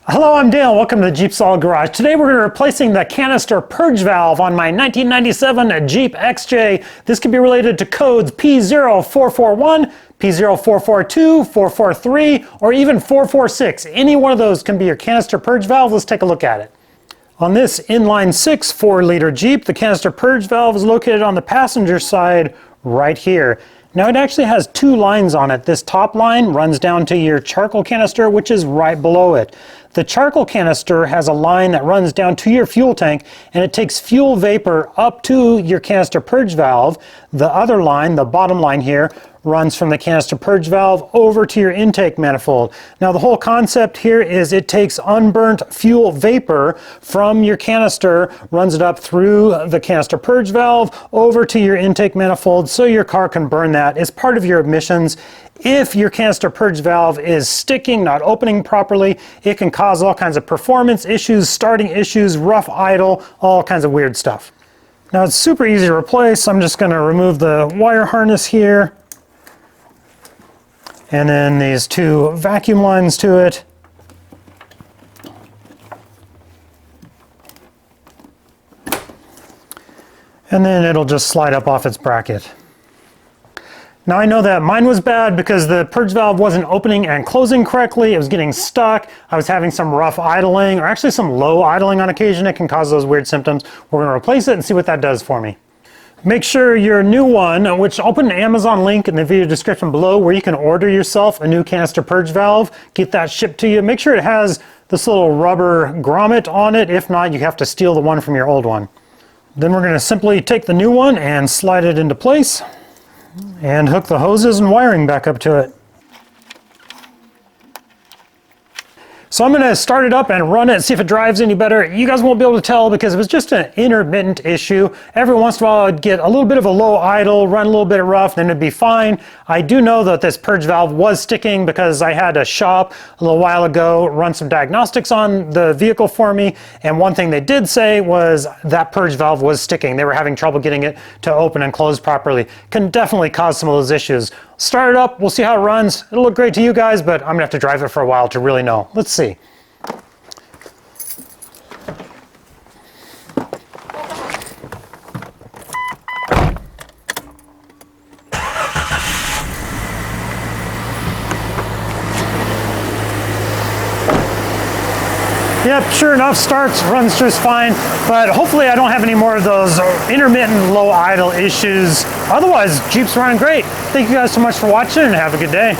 Hello, I'm Dale. Welcome to the JeepSolid Garage. Today we're going to be replacing the canister purge valve on my 1997 Jeep XJ. This could be related to codes P0441, P0442, 443, or even 446. Any one of those can be your canister purge valve. Let's take a look at it. On this inline 6 4-liter Jeep, the canister purge valve is located on the passenger side right here. Now it actually has two lines on it. This top line runs down to your charcoal canister, which is right below it. The charcoal canister has a line that runs down to your fuel tank, and it takes fuel vapor up to your canister purge valve. The other line, the bottom line here, runs from the canister purge valve over to your intake manifold. Now the whole concept here is it takes unburnt fuel vapor from your canister, runs it up through the canister purge valve over to your intake manifold so your car can burn that. It's part of your emissions. If your canister purge valve is sticking, not opening properly, it can cause all kinds of performance issues, starting issues, rough idle, all kinds of weird stuff. Now it's super easy to replace. I'm just going to remove the wire harness here. And then these two vacuum lines to it. And then it'll just slide up off its bracket. Now I know that mine was bad because the purge valve wasn't opening and closing correctly. It was getting stuck. I was having some rough idling, or actually some low idling on occasion. It can cause those weird symptoms. We're going to replace it and see what that does for me. Make sure your new one, which I'll put an Amazon link in the video description below where you can order yourself a new canister purge valve, get that shipped to you. Make sure it has this little rubber grommet on it. If not, you have to steal the one from your old one. Then we're going to simply take the new one and slide it into place and hook the hoses and wiring back up to it. So I'm going to start it up and run it and see if it drives any better. You guys won't be able to tell because it was just an intermittent issue. Every once in a while I'd get a little bit of a low idle, run a little bit rough, then it'd be fine. I do know that this purge valve was sticking because I had a shop a little while ago run some diagnostics on the vehicle for me, and one thing they did say was that purge valve was sticking. They were having trouble getting it to open and close properly. Can definitely cause some of those issues. Start it up, we'll see how it runs. It'll look great to you guys, but I'm gonna have to drive it for a while to really know. Let's see. Yep, sure enough, starts, runs just fine, but hopefully I don't have any more of those intermittent low idle issues. Otherwise, Jeep's running great. Thank you guys so much for watching and have a good day.